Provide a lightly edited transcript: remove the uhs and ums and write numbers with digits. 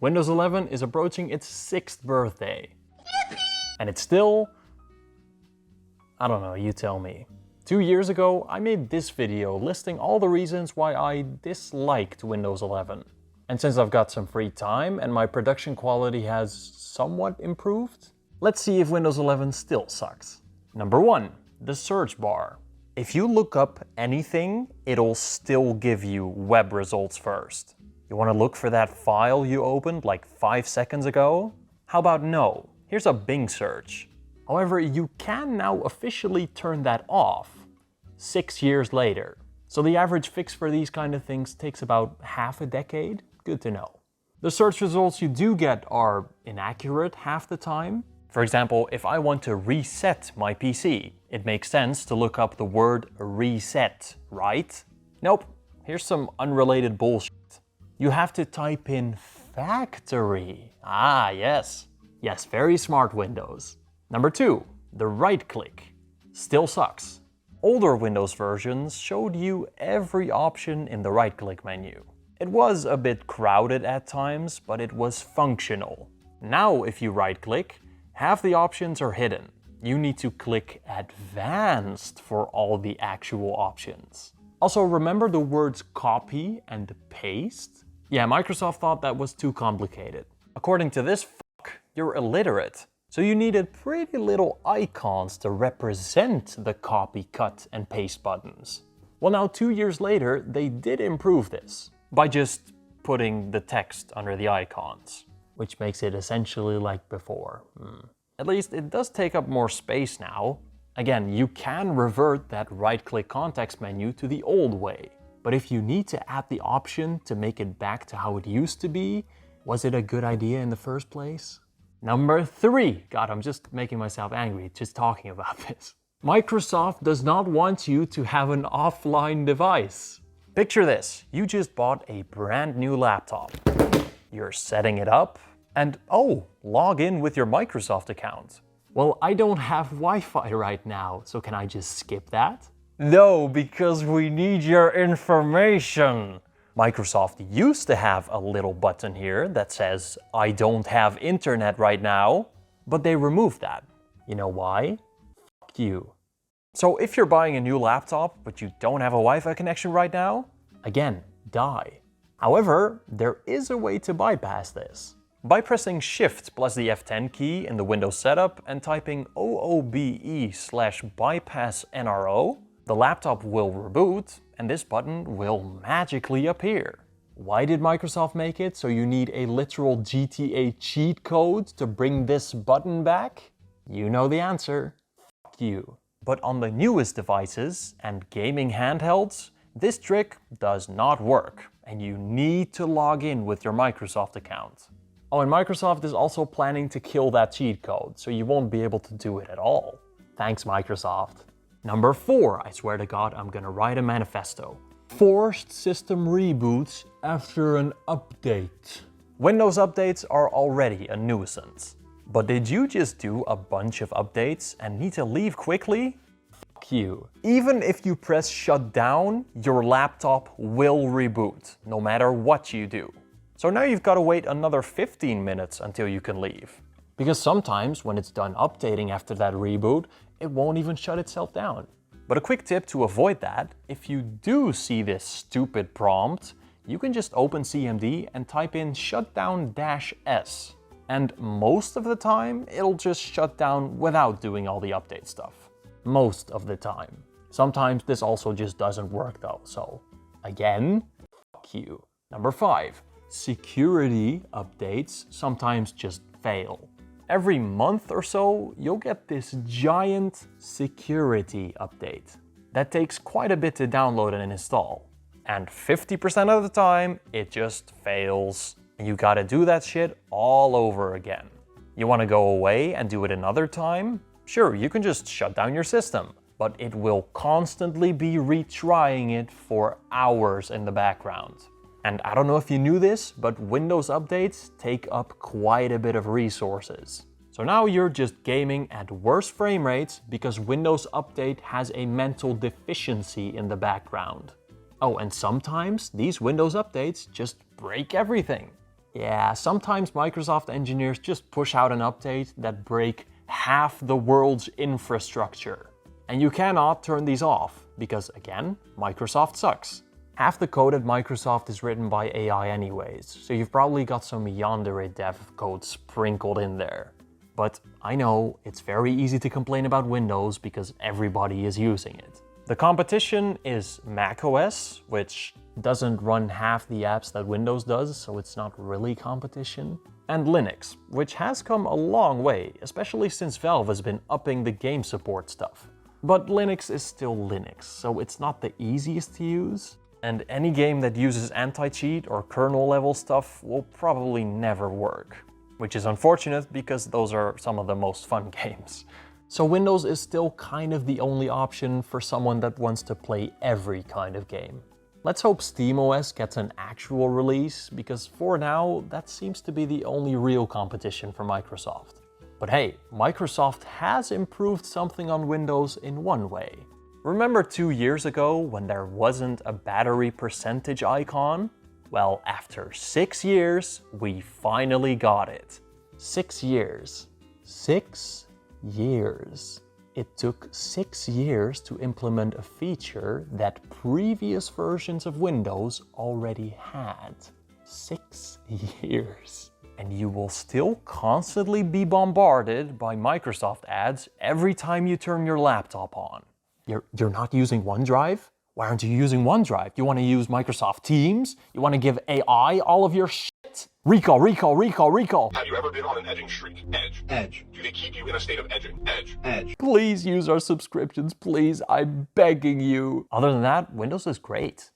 Windows 11 is approaching its 6th birthday. And it's still... I don't know, you tell me. 2 years ago, I made this video listing all the reasons why I disliked Windows 11. And since I've got some free time and my production quality has somewhat improved, let's see if Windows 11 still sucks. Number 1, the search bar. If you look up anything, it'll still give you web results first. You want to look for that file you opened like 5 seconds ago? How about no? Here's a Bing search. However, you can now officially turn that off 6 years later. So the average fix for these kind of things takes about half a decade. Good to know. The search results you do get are inaccurate half the time. For example, if I want to reset my PC, it makes sense to look up the word reset, right? Nope, here's some unrelated bullshit. You have to type in factory. Ah, yes. Yes, very smart Windows. Number 2, the right click. Still sucks. Older Windows versions showed you every option in the right click menu. It was a bit crowded at times, but it was functional. Now if you right click, half the options are hidden. You need to click Advanced for all the actual options. Also, remember the words copy and paste? Yeah, Microsoft thought that was too complicated. According to this you're illiterate. So you needed pretty little icons to represent the copy, cut, and paste buttons. Well, now 2 years later, they did improve this by just putting the text under the icons, which makes it essentially like before. At least it does take up more space now. Again, you can revert that right-click context menu to the old way. But if you need to add the option to make it back to how it used to be, was it a good idea in the first place? Number 3. God, I'm just making myself angry just talking about this. Microsoft does not want you to have an offline device. Picture this. You just bought a brand new laptop. You're setting it up and oh, log in with your Microsoft account. Well, I don't have Wi-Fi right now, so can I just skip that? No, because we need your information. Microsoft used to have a little button here that says, I don't have internet right now, but they removed that. You know why? Fuck you. So if you're buying a new laptop, but you don't have a Wi-Fi connection right now, again, die. However, there is a way to bypass this. By pressing Shift plus the F10 key in the Windows setup and typing OOBE/bypass NRO, the laptop will reboot and this button will magically appear. Why did Microsoft make it so you need a literal GTA cheat code to bring this button back? You know the answer. Fuck you. But on the newest devices and gaming handhelds, this trick does not work and you need to log in with your Microsoft account. Oh, and Microsoft is also planning to kill that cheat code, so you won't be able to do it at all. Thanks, Microsoft. Number 4, I swear to God, I'm gonna write a manifesto. Forced system reboots after an update. Windows updates are already a nuisance. But did you just do a bunch of updates and need to leave quickly? Fuck you. Even if you press shut down, your laptop will reboot, no matter what you do. So now you've got to wait another 15 minutes until you can leave. Because sometimes when it's done updating after that reboot, it won't even shut itself down. But a quick tip to avoid that, if you do see this stupid prompt, you can just open CMD and type in shutdown-s. And most of the time, it'll just shut down without doing all the update stuff. Most of the time. Sometimes this also just doesn't work though, so again, fuck you. Number 5. Security updates sometimes just fail. Every month or so, you'll get this giant security update. That takes quite a bit to download and install. And 50% of the time, it just fails. And you gotta do that shit all over again. You wanna go away and do it another time? Sure, you can just shut down your system, but it will constantly be retrying it for hours in the background. And I don't know if you knew this, but Windows updates take up quite a bit of resources. So now you're just gaming at worse frame rates because Windows Update has a mental deficiency in the background. Oh, and sometimes these Windows updates just break everything. Yeah, sometimes Microsoft engineers just push out an update that break half the world's infrastructure. And you cannot turn these off, because again, Microsoft sucks. Half the code at Microsoft is written by AI anyways, so you've probably got some yandere dev code sprinkled in there. But I know it's very easy to complain about Windows because everybody is using it. The competition is macOS, which doesn't run half the apps that Windows does, so it's not really competition. And Linux, which has come a long way, especially since Valve has been upping the game support stuff. But Linux is still Linux, so it's not the easiest to use. And any game that uses anti-cheat or kernel level stuff will probably never work. Which is unfortunate because those are some of the most fun games. So Windows is still kind of the only option for someone that wants to play every kind of game. Let's hope SteamOS gets an actual release, because for now, that seems to be the only real competition for Microsoft. But hey, Microsoft has improved something on Windows in one way. Remember 2 years ago when there wasn't a battery percentage icon? Well, after 6 years, we finally got it. 6 years. 6 years. It took 6 years to implement a feature that previous versions of Windows already had. 6 years. And you will still constantly be bombarded by Microsoft ads every time you turn your laptop on. You're not using OneDrive? Why aren't you using OneDrive? You want to use Microsoft Teams? You want to give AI all of your shit? Recall. Have you ever been on an edging streak? Edge. Do they keep you in a state of edging? Edge. Please use our subscriptions, please. I'm begging you. Other than that, Windows is great.